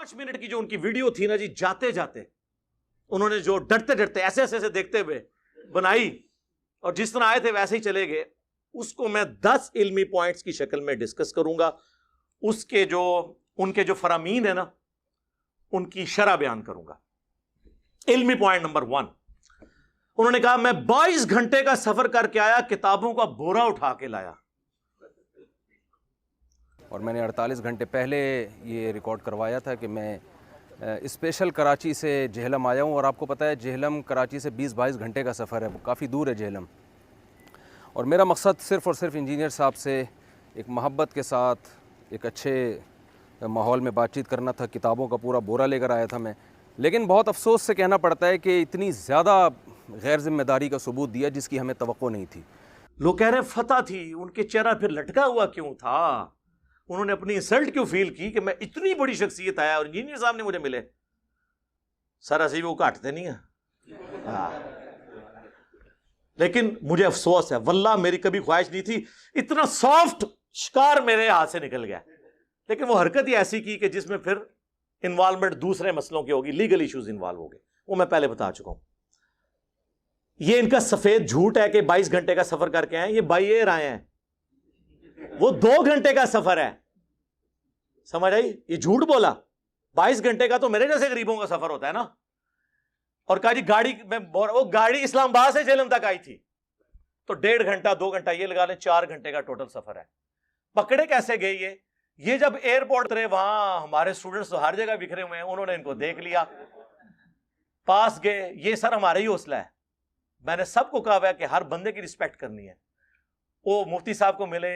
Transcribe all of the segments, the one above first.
5 minute کی جو ان کی ویڈیو تھی نا جی، جاتے جاتے انہوں نے جو ڈرتے ڈرتے ایسے ایسے ایسے دیکھتے ہوئے بنائی اور جس طرح آئے تھے ویسے ہی چلے گئے، اس کو میں 10 علمی پوائنٹس کی شکل میں ڈسکس کروں گا. اس کے جو ان کے جو فرامین ہے نا ان کی شرح بیان کروں گا. علمی پوائنٹ نمبر 1، انہوں نے کہا میں 22 گھنٹے کا سفر کر کے آیا، کتابوں کا بورا اٹھا کے لایا. اور میں نے 48 گھنٹے پہلے یہ ریکارڈ کروایا تھا کہ میں اسپیشل کراچی سے جہلم آیا ہوں، اور آپ کو پتہ ہے جہلم کراچی سے 20-22 گھنٹے کا سفر ہے، کافی دور ہے جہلم. اور میرا مقصد صرف اور صرف انجینئر صاحب سے ایک محبت کے ساتھ ایک اچھے ماحول میں بات چیت کرنا تھا. کتابوں کا پورا بورا لے کر آیا تھا میں، لیکن بہت افسوس سے کہنا پڑتا ہے کہ اتنی زیادہ غیر ذمہ داری کا ثبوت دیا جس کی ہمیں توقع نہیں تھی. لوگ کہہ رہے ہیں فتح تھی، ان کے چہرہ پھر لٹکا ہوا کیوں تھا؟ انہوں نے اپنی انسلٹ کیوں فیل کی کہ میں اتنی بڑی شخصیت آیا اور انجینئر صاحب نے مجھے ملے؟ سر اسی وہ کاٹتے نہیں ہیں. لیکن مجھے افسوس ہے، واللہ میری کبھی خواہش نہیں تھی، اتنا سافٹ شکار میرے ہاتھ سے نکل گیا. لیکن وہ حرکت ہی ایسی کی کہ جس میں پھر انوالومنٹ دوسرے مسئلوں کی ہوگی، لیگل ایشوز انوالو ہو گئے، وہ میں پہلے بتا چکا ہوں. یہ ان کا سفید جھوٹ ہے کہ 22 گھنٹے کا سفر کر کے آئے، یہ بائی ایئر آئے ہیں، وہ 2 گھنٹے کا سفر ہے. سمجھ آئی؟ یہ جھوٹ بولا. 22 گھنٹے کا تو میرے جیسے غریبوں کا سفر ہوتا ہے نا. اور کہا جی گاڑی میں، وہ گاڑی اسلام آباد سے جہلم تک آئی تھی، تو 1.5 گھنٹہ 2 گھنٹہ یہ لگا لیں، 4 گھنٹے کا ٹوٹل سفر ہے. پکڑے کیسے گئے یہ جب ایئرپورٹ اترے، وہاں ہمارے اسٹوڈنٹس تو ہر جگہ بکھرے ہوئے ہیں، انہوں نے ان کو دیکھ لیا، پاس گئے. یہ سر ہمارا ہی حوصلہ ہے. میں نے سب کو کہا ہوا ہے کہ ہر بندے کی رسپیکٹ کرنی ہے. وہ مفتی صاحب کو ملے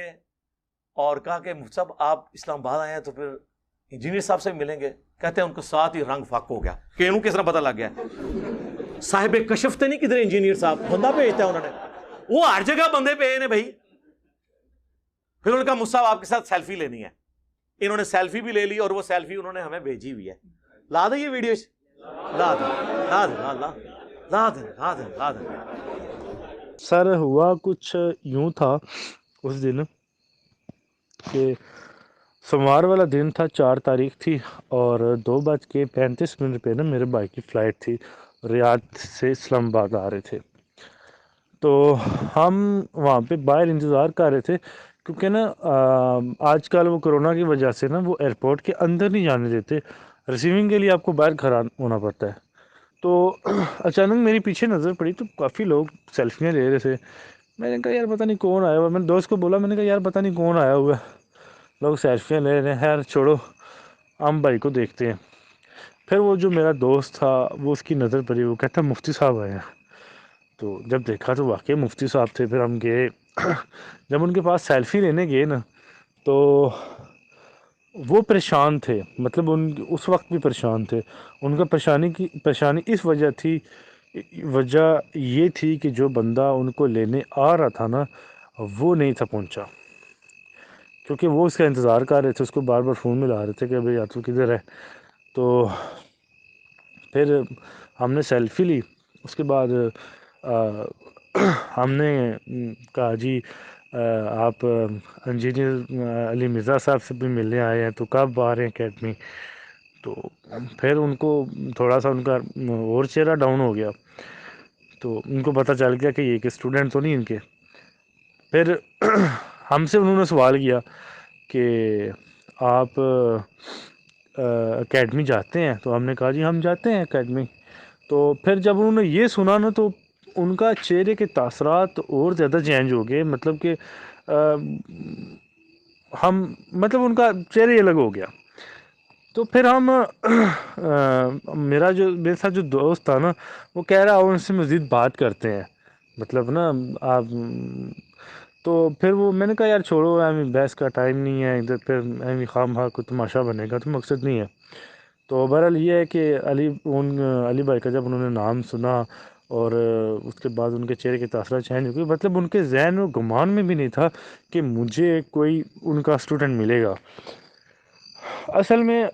اور کہا کہ مفتی صاحب آپ اسلام آباد آئے ہیں تو پھر انجینئر صاحب سے ملیں گے. کہتے ہیں ان کو ساتھ ہی رنگ فاق ہو گیا کہ انہوں کس طرح پتہ لگ گیا. صاحب کشف تے نہیں کدھر انجینئر صاحب بندہ بھیجتا ہے انہوں نے، وہ ہر جگہ بندے پہ نے بھائی. پھر انہوں نے کہا مصعب آپ کے ساتھ سیلفی لینی ہے. انہوں نے سیلفی بھی لے لی اور وہ سیلفی انہوں نے ہمیں بھیجی ہوئی ہے. لا دیں یہ ویڈیو، لا دیں لا دیں لا دیں لا دیں لا دیں لا دیں. سر ہوا کچھ یوں تھا اس دن کہ سوموار والا دن تھا، 4 تاریخ تھی، اور 2:35 پہ نا میرے بھائی کی فلائٹ تھی، ریاض سے اسلام آباد آ رہے تھے. تو ہم وہاں پہ باہر انتظار کر رہے تھے، کیونکہ نا آج کل وہ کرونا کی وجہ سے نا وہ ایئرپورٹ کے اندر نہیں جانے دیتے، ریسیونگ کے لیے آپ کو باہر کھڑا ہونا پڑتا ہے. تو اچانک میری پیچھے نظر پڑی تو کافی لوگ سیلفیاں لے رہے تھے. میں نے کہا یار پتہ نہیں کون آیا ہوا ہے. میں نے دوست کو بولا، میں نے کہا یار پتہ نہیں کون آیا ہوا ہے، لوگ سیلفیاں لے رہے ہیں. خیر چھوڑو، ہم بھائی کو دیکھتے ہیں. پھر وہ جو میرا دوست تھا وہ اس کی نظر پڑی، وہ کہتا مفتی صاحب آئے ہیں. تو جب دیکھا تو واقعی مفتی صاحب تھے. پھر ہم گئے، جب ان کے پاس سیلفی لینے گئے نا تو وہ پریشان تھے، مطلب اس وقت بھی پریشان تھے. ان کا پریشانی اس وجہ تھی، وجہ یہ تھی کہ جو بندہ ان کو لینے آ رہا تھا نا وہ نہیں تھا پہنچا، کیونکہ وہ اس کا انتظار کر رہے تھے. اس کو بار بار فون ملا رہے تھے کہ بھئی تو کدھر ہے. تو پھر ہم نے سیلفی لی. اس کے بعد ہم نے کہا جی آپ انجینئر علی مرزا صاحب سے بھی ملنے آئے ہیں، تو کب آ رہے ہیں اکیڈمی؟ تو پھر ان کو تھوڑا سا ان کا اور چہرہ ڈاؤن ہو گیا، تو ان کو پتہ چل گیا کہ یہ کہ اسٹوڈنٹ تو نہیں ان کے. پھر ہم سے انہوں نے سوال کیا کہ آپ اکیڈمی جاتے ہیں؟ تو ہم نے کہا جی ہم جاتے ہیں اکیڈمی. تو پھر جب انہوں نے یہ سنا نا تو ان کا چہرے کے تاثرات اور زیادہ چینج ہو گئے، مطلب کہ مطلب ان کا چہرہ ہی الگ ہو گیا. تو پھر ہم میرے ساتھ جو دوست تھا نا وہ کہہ رہا ان سے مزید بات کرتے ہیں، مطلب نا آپ. تو پھر وہ میں نے کہا یار چھوڑو، بحث کا ٹائم نہیں ہے ادھر، پھر خواہ مخواہ کوئی تماشا بنے گا تو مقصد نہیں ہے. تو بہرحال یہ ہے کہ علی بھائی کا جب انہوں نے نام سنا اور اس کے بعد ان کے چہرے کے تاثرات چینج ہو گئے، مطلب ان کے ذہن و گمان میں بھی نہیں تھا کہ مجھے کوئی ان کا اسٹوڈنٹ ملے گا. اصل میں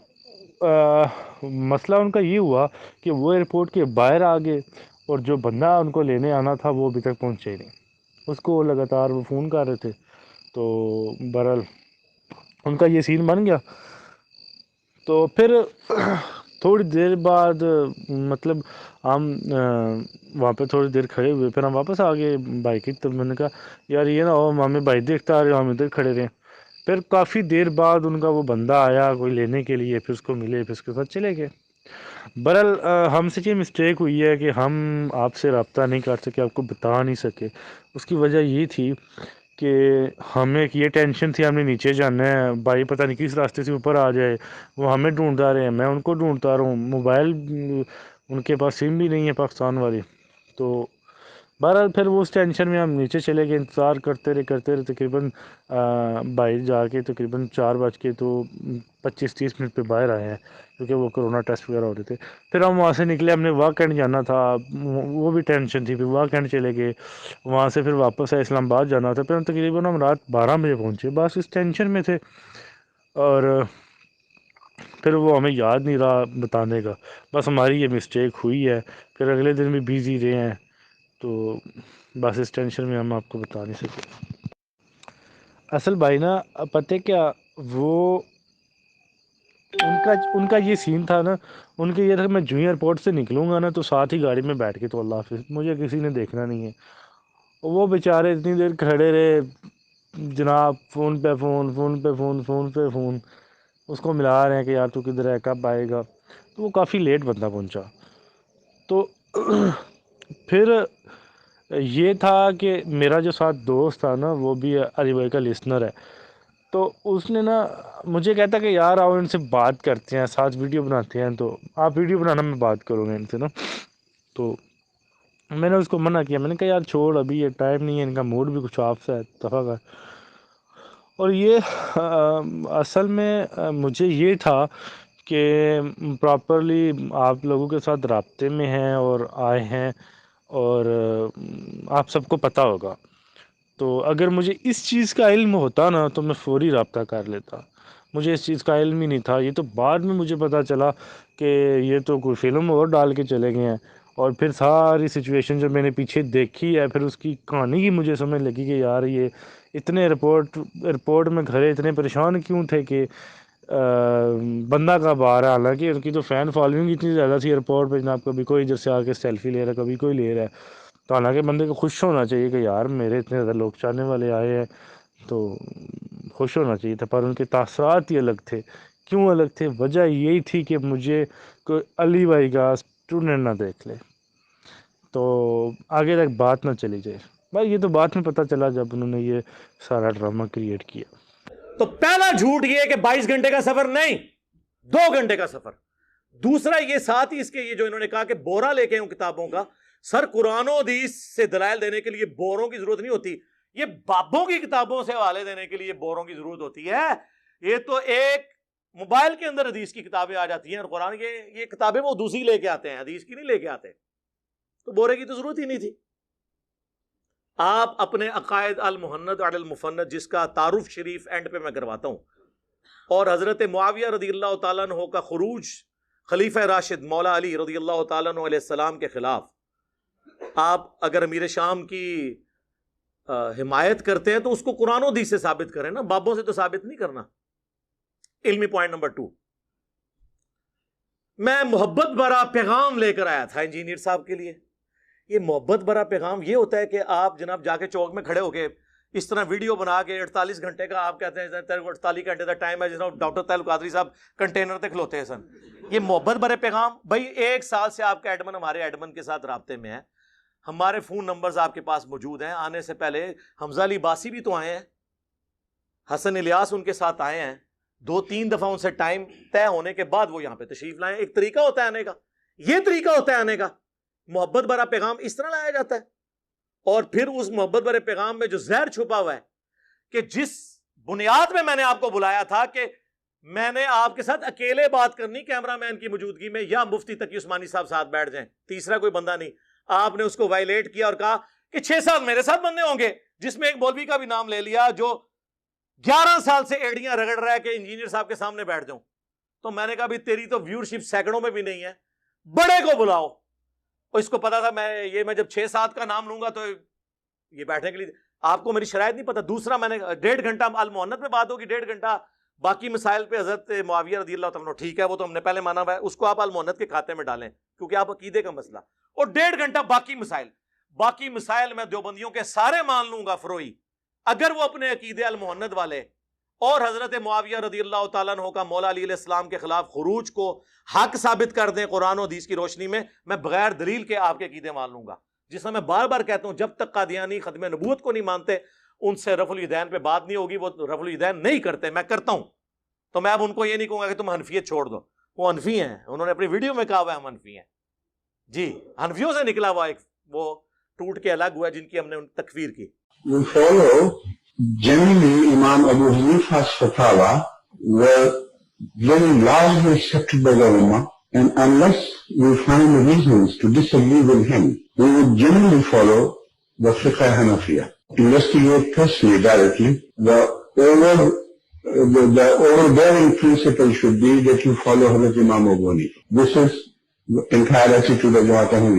مسئلہ ان کا یہ ہوا کہ وہ ایئرپورٹ کے باہر آ گئے اور جو بندہ ان کو لینے آنا تھا وہ ابھی تک پہنچے ہی نہیں. اس کو لگاتار وہ فون کر رہے تھے. تو بہرحال ان کا یہ سین بن گیا. تو پھر تھوڑی دیر بعد مطلب ہم وہاں پہ تھوڑی دیر کھڑے ہوئے، پھر ہم واپس آ گئے بائک کی. تو میں نے کہا یار یہ نہ ہو ہمیں بھائی دیکھتا آ رہے ہم ادھر کھڑے رہے. پھر کافی دیر بعد ان کا وہ بندہ آیا کوئی لینے کے لیے، پھر اس کو ملے، پھر اس کے ساتھ چلے گئے. بہرحال ہم سے یہ مسٹیک ہوئی ہے کہ ہم آپ سے رابطہ نہیں کر سکے، آپ کو بتا نہیں سکے. اس کی وجہ یہ تھی کہ ہمیں یہ ٹینشن تھی ہم نے نیچے جانا ہے، بھائی پتہ نہیں کس راستے سے اوپر آ جائے. وہ ہمیں ڈھونڈتا رہے ہیں، میں ان کو ڈھونڈتا رہا ہوں. موبائل ان کے پاس سم بھی نہیں ہے پاکستان والی. تو بہرحال پھر وہ اس ٹینشن میں ہم نیچے چلے گئے، انتظار کرتے رہے تقریباً بھائی جا کے تقریباً 4:25-30 منٹ پہ باہر آئے ہیں، کیونکہ وہ کرونا ٹیسٹ وغیرہ ہو رہے تھے. پھر ہم وہاں سے نکلے، ہم نے واہ کینڈ جانا تھا، وہ بھی ٹینشن تھی. پھر واہ کینڈ چلے گئے، وہاں سے پھر واپس آئے، اسلام آباد جانا تھا. پھر ہم تقریباً رات 12 بجے پہنچے، بس اس ٹینشن میں تھے. اور پھر وہ ہمیں یاد نہیں رہا بتانے کا، بس ہماری یہ مسٹیک ہوئی ہے. پھر اگلے دن بھی بیزی رہے ہیں، تو بس اس ٹینشن میں ہم آپ کو بتا نہیں سکے. اصل بھائی نا پتہ کیا، وہ ان کا یہ سین تھا نا، ان کے یہ تھا کہ میں جو ایئرپورٹ سے نکلوں گا نا تو ساتھ ہی گاڑی میں بیٹھ کے تو اللہ حافظ، مجھے کسی نے دیکھنا نہیں ہے. وہ بیچارے اتنی دیر کھڑے رہے جناب، فون پہ فون، فون پہ فون، فون پہ فون، اس کو ملا رہے ہیں کہ یار تو کدھر ہے، کب آئے گا. تو وہ کافی لیٹ بندہ پہنچا. تو پھر یہ تھا کہ میرا جو ساتھ دوست تھا نا وہ بھی علی بھائی کا لسنر ہے. تو اس نے نا مجھے کہتا کہ یار آؤ ان سے بات کرتے ہیں، ساتھ ویڈیو بناتے ہیں. تو آپ ویڈیو بنانا میں بات کروں گا ان سے نا. تو میں نے اس کو منع کیا، میں نے کہا یار چھوڑ، ابھی یہ ٹائم نہیں ہے، ان کا موڈ بھی کچھ آف سا ہے دفعہ کا. اور یہ اصل میں مجھے یہ تھا کہ پراپرلی آپ لوگوں کے ساتھ رابطے میں ہیں اور آئے ہیں، اور آپ سب کو پتہ ہوگا. تو اگر مجھے اس چیز کا علم ہوتا نا تو میں فوری رابطہ کر لیتا. مجھے اس چیز کا علم ہی نہیں تھا. یہ تو بعد میں مجھے پتہ چلا کہ یہ تو کوئی فلم اور ڈال کے چلے گئے ہیں. اور پھر ساری سچویشن جو میں نے پیچھے دیکھی ہے، پھر اس کی کہانی کی مجھے سمجھ لگی کہ یار یہ اتنے ایئرپورٹ میں کھڑے اتنے پریشان کیوں تھے کہ بندہ کب آ رہا ہے. حالانکہ ان کی تو فین فالوئنگ اتنی زیادہ تھی ایئرپورٹ پہ جناب، کبھی کوئی ادھر سے آ کے سیلفی لے رہا ہے، کبھی کوئی لے رہا ہے. تو حالانکہ بندے کو خوش ہونا چاہیے کہ یار میرے اتنے زیادہ لوگ چاہنے والے آئے ہیں، تو خوش ہونا چاہیے تھا. پر ان کے تاثرات ہی الگ تھے. کیوں الگ تھے؟ وجہ یہی تھی کہ مجھے کوئی علی بھائی کا اسٹوڈنٹ نہ دیکھ لے، تو آگے تک بات نہ چلی جائے. بھائی یہ تو بعد میں پتہ چلا جب انہوں نے یہ سارا ڈرامہ کریٹ کیا. تو پہلا جھوٹ یہ کہ 22 گھنٹے کا سفر نہیں، 2 گھنٹے کا سفر. دوسرا یہ ساتھ ہی اس کے یہ جو انہوں نے کہا کہ بورا لے کے ہوں کتابوں کا، سر قرآن و حدیث سے دلائل دینے کے لیے بوروں کی ضرورت نہیں ہوتی. یہ بابوں کی کتابوں سے حوالے دینے کے لیے بوروں کی ضرورت ہوتی ہے. یہ تو ایک موبائل کے اندر حدیث کی کتابیں آ جاتی ہیں، اور قرآن کے یہ کتابیں وہ دوسری لے کے آتے ہیں، حدیث کی نہیں لے کے آتے. تو بورے کی تو ضرورت ہی نہیں تھی. آپ اپنے عقائد المحند علی المفند جس کا تعارف شریف اینڈ پہ میں کرواتا ہوں، اور حضرت معاویہ رضی اللہ تعالیٰ عنہ کا خروج خلیفہ راشد مولا علی رضی اللہ تعالیٰ عنہ علیہ السلام کے خلاف، آپ اگر امیر شام کی حمایت کرتے ہیں تو اس کو قرآن و حدیث سے ثابت کریں نا، بابوں سے تو ثابت نہیں کرنا. علمی پوائنٹ نمبر 2، میں محبت بھرا پیغام لے کر آیا تھا انجینئر صاحب کے لیے. یہ محبت بھرا پیغام یہ ہوتا ہے کہ آپ جناب جا کے چوک میں کھڑے ہو کے اس طرح ویڈیو بنا کے 48 گھنٹے کا آپ کہتے ہیں 48 گھنٹے کا ٹائم ہے، جناب ڈاکٹر طاہر قادری صاحب کنٹینر تک کھلوتے ہیں سن. یہ محبت بھرے پیغام. بھائی 1 سال سے آپ کا ایڈمن ہمارے ایڈمن کے ساتھ رابطے میں ہے، ہمارے فون نمبرز آپ کے پاس موجود ہیں. آنے سے پہلے حمزہ علی باسی بھی تو آئے ہیں، حسن الیاس ان کے ساتھ آئے ہیں، 2-3 دفعہ ان سے ٹائم طے ہونے کے بعد وہ یہاں پہ تشریف لائیں. ایک طریقہ ہوتا ہے آنے کا، یہ طریقہ ہوتا ہے آنے کا. محبت بھرا پیغام اس طرح لایا جاتا ہے. اور پھر اس محبت بھرے پیغام میں جو زہر چھپا ہوا ہے، کہ جس بنیاد میں نے آپ کو بلایا تھا کہ میں نے آپ کے ساتھ اکیلے بات کرنی کیمرہ مین کی موجودگی میں، یا مفتی تقی عثمانی صاحب ساتھ بیٹھ جائیں، تیسرا کوئی بندہ نہیں. آپ نے اس کو وائلیٹ کیا اور کہا کہ 6 سال میرے ساتھ بندے ہوں گے، جس میں ایک مولوی کا بھی نام لے لیا جو 11 سال سے ایڑیاں رگڑ رہا ہے کہ انجینئر صاحب کے سامنے بیٹھ جاؤں. تو میں نے کہا بھی تیری تو ویورشپ سینکڑوں میں بھی نہیں ہے، بڑے کو بلاؤ. اور اس کو پتا تھا میں جب 6-7 کا نام لوں گا تو یہ بیٹھنے کے لیے. آپ کو میری شرائط نہیں پتا. دوسرا میں نے 1.5 گھنٹہ المحنت میں بات ہوگی، 1.5 گھنٹہ باقی مسائل پہ حضرت معاویہ رضی اللہ تعالیٰ عنہ ٹھیک ہے، وہ تو ہم نے پہلے مانا ہوا ہے، اس کو آپ المہنت کے کھاتے میں ڈالیں کیونکہ آپ عقیدے کا مسئلہ، اور 1.5 گھنٹہ باقی مسائل میں دیوبندیوں کے سارے مان لوں گا فروئی، اگر وہ اپنے عقیدے المہنت والے اور حضرت معاویہ رضی اللہ تعالیٰ عنہ کا مولا علی علیہ السلام کے خلاف خروج کو حق ثابت کر دیں قرآن و حدیث کی روشنی میں بغیر دلیل کے آپ کے عقیدے مان لوں گا. جس میں بار بار کہتا ہوں جب تک قادیانی ختم نبوت کو نہیں مانتے ان سے رفع الیدین پہ بات نہیں ہوگی. وہ رفع الیدین نہیں کرتے، میں کرتا ہوں، تو میں اب ان کو یہ نہیں کہوں گا کہ تم حنفیت چھوڑ دو، وہ حنفی ہیں، انہوں نے اپنی ویڈیو میں کہا ہوا ہے ہم حنفی ہیں. جی حنفیوں سے نکلا ہوا ایک وہ ٹوٹ کے الگ ہوا جن کی ہم نے تکفیر کی. We follow generally Imam Abu Hanifa's fatwa were very largely accepted by the Ummah, and unless we find reasons to disagree with him, we would generally follow the Fiqh Hanafiya. Investigate personally, directly. The overbearing principle should be that you follow Hazrat Imam Abu Hanifa. This is the entire attitude of Jamaat Ahmadiyya.